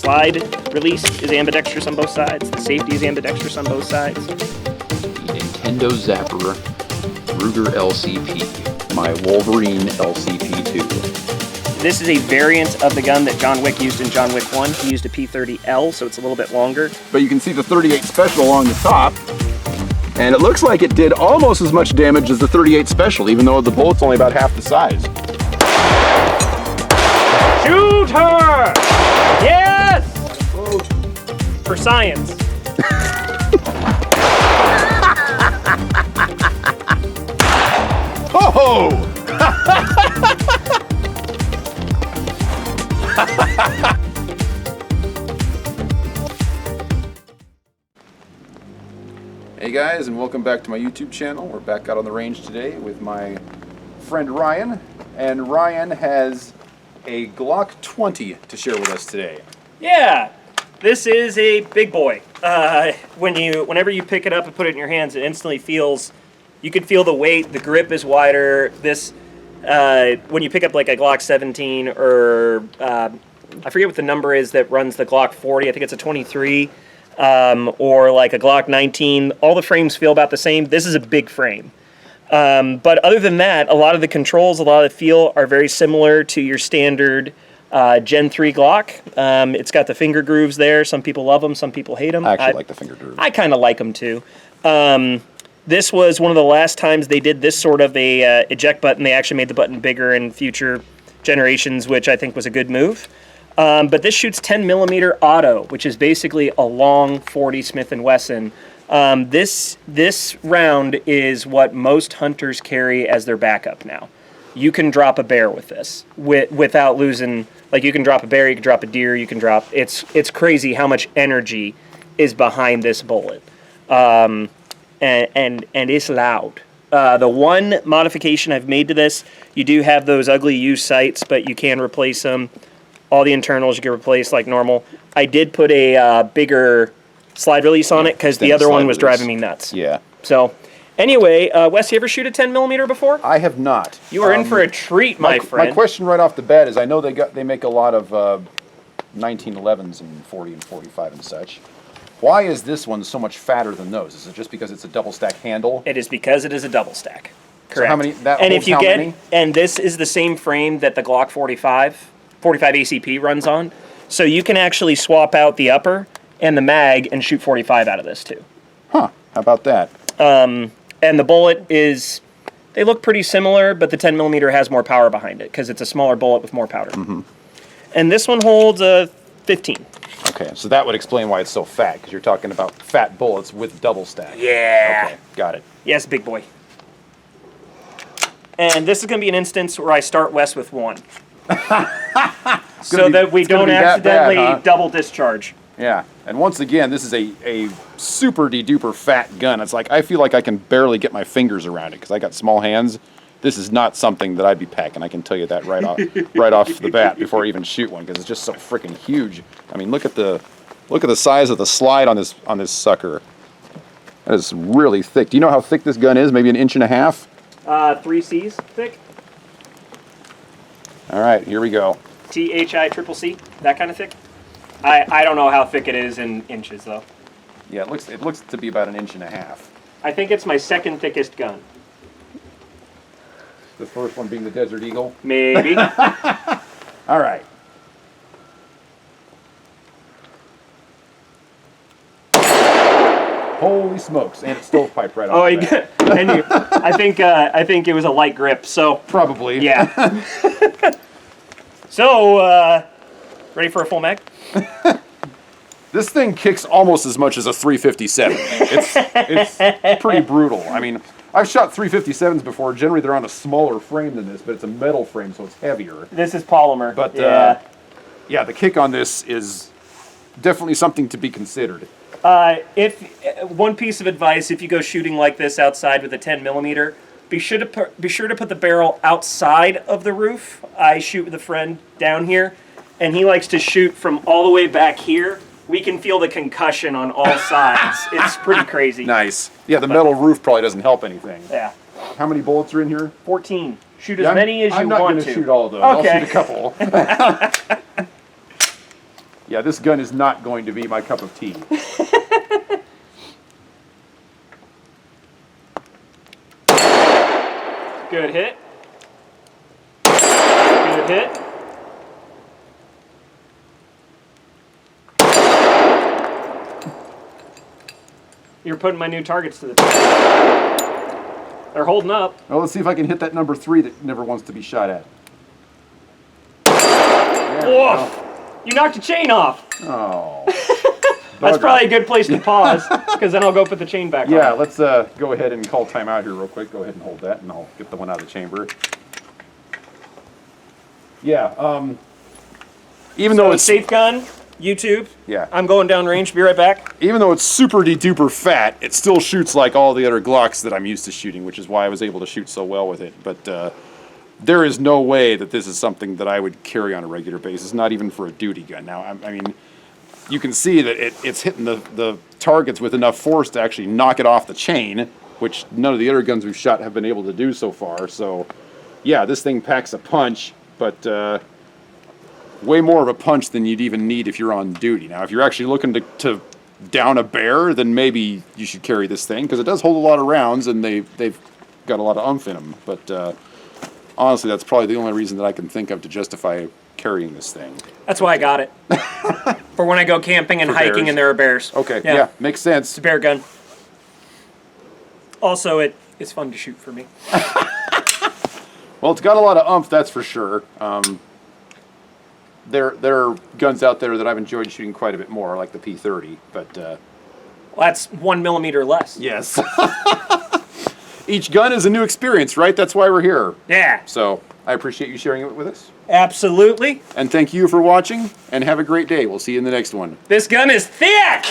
slide release is ambidextrous on both sides. The safety is ambidextrous on both sides. The Nintendo Zapper Ruger LCP, my Wolverine LCP2. This is a variant of the gun that John Wick used in John Wick 1. He used a P30L, so it's a little bit longer. But you can see the 38 Special along the top, and it looks like it did almost as much damage as the 38 Special, even though the bullet's only about half the size. Shoot her! Yes! For science. Oh! Hey guys, and welcome back to my YouTube channel. We're back out on the range today with my friend Ryan, and Ryan has a Glock 20 to share with us today. Yeah, this is a big boy. Whenever you pick it up and put it in your hands, it instantly feels. You can feel the weight. The grip is wider. This, when you pick up like a Glock 17 or I forget what the number is that runs the Glock 40. I think it's a 23, or like a Glock 19. All the frames feel about the same. This is a big frame. But other than that, a lot of the controls, a lot of the feel are very similar to your standard Gen 3 Glock. It's got the finger grooves there. Some people love them, some people hate them. I actually like the finger grooves. I kind of like them too. This was one of the last times they did this sort of a eject button. They actually made the button bigger in future generations, which I think was a good move. But this shoots 10mm auto, which is basically a long 40 Smith & Wesson. This round is what most hunters carry as their backup now. You can drop a bear with this without losing. Like, you can drop a bear, you can drop a deer, you can drop. It's crazy how much energy is behind this bullet, and it's loud. The one modification I've made to this, you do have those ugly used sights, but you can replace them. All the internals you can replace like normal. I did put a bigger slide release on it because the other one was driving me nuts. Yeah. So, anyway, Wes, you ever shoot a 10mm before? I have not. You are in for a treat, my friend. My question right off the bat is, I know they make a lot of 1911s and 40 and 45 and such. Why is this one so much fatter than those? Is it just because it's a double stack handle? It is because it is a double stack. Correct. So how many? That and holds if you how get, many? and this is the same frame that the Glock 45 ACP runs on, so you can actually swap out the upper and the mag and shoot 45 out of this too. Huh? How about that? And the bullet is, they look pretty similar, but the 10mm has more power behind it because it's a smaller bullet with more powder. Mm-hmm. And this one holds a 15. Okay, so that would explain why it's so fat, because you're talking about fat bullets with double stack. Yeah. Okay, got it. Yes, big boy. And this is going to be an instance where I start Wes with one. So that we don't accidentally double discharge. Yeah, and once again, this is a super de-duper fat gun. It's like, I feel like I can barely get my fingers around it because I got small hands. This is not something that I'd be packing. I can tell you that right off the bat before I even shoot one, because it's just so freaking huge. I mean, look at the size of the slide on this sucker. That is really thick. Do you know how thick this gun is? Maybe an inch and a half? 3 C's thick. All right, here we go. THICC, that kind of thick. I don't know how thick it is in inches though. Yeah, it looks to be about an inch and a half. I think it's my second thickest gun. The first one being the Desert Eagle? Maybe. All right. Holy smokes! And it's stovepipe right off the bat. And I think it was a light grip. So probably. Yeah. So, ready for a full mag? This thing kicks almost as much as a 357. It's pretty brutal. I mean, I've shot 357s before. Generally, they're on a smaller frame than this, but it's a metal frame, so it's heavier. This is polymer. But yeah, the kick on this is definitely something to be considered. If one piece of advice, if you go shooting like this outside with a 10mm, be sure to put the barrel outside of the roof. I shoot with a friend down here, and he likes to shoot from all the way back here. We can feel the concussion on all sides. It's pretty crazy. Nice. Yeah, the metal roof probably doesn't help anything. Yeah. How many bullets are in here? 14. Shoot as many as you want to. I'm not going to shoot all of those. Okay. I'll shoot a couple. Yeah, this gun is not going to be my cup of tea. Good hit. Good hit. You're putting my new targets to the test. They're holding up. Well, let's see if I can hit that number 3 that never wants to be shot at. Whoa! You knocked the chain off. Oh. That's probably a good place to pause, because then I'll go put the chain back on. Yeah, let's go ahead and call timeout here real quick. Go ahead and hold that, and I'll get the one out of the chamber. Yeah, even though it's Safe gun, YouTube. Yeah. I'm going down range. Be right back. even though it's super duper fat, it still shoots like all the other Glocks that I'm used to shooting, which is why I was able to shoot so well with it. But there is no way that this is something that I would carry on a regular basis, not even for a duty gun. Now, I mean, you can see that it's hitting the targets with enough force to actually knock it off the chain, which none of the other guns we've shot have been able to do so far. So, yeah, this thing packs a punch, but way more of a punch than you'd even need if you're on duty. Now, if you're actually looking to down a bear, then maybe you should carry this thing, because it does hold a lot of rounds, and they've got a lot of oomph in them. But honestly, that's probably the only reason that I can think of to justify carrying this thing. That's why I got it. For when I go camping and For hiking bears. and there are bears. Okay, yeah, makes sense. It's a bear gun. Also, it's fun to shoot for me. Well, it's got a lot of oomph, that's for sure. There are guns out there that I've enjoyed shooting quite a bit more, like the P30, but... Well, that's 1 millimeter less. Yes. Each gun is a new experience, right? That's why we're here. Yeah. So, I appreciate you sharing it with us. Absolutely. And thank you for watching, and have a great day. We'll see you in the next one. This gun is thick!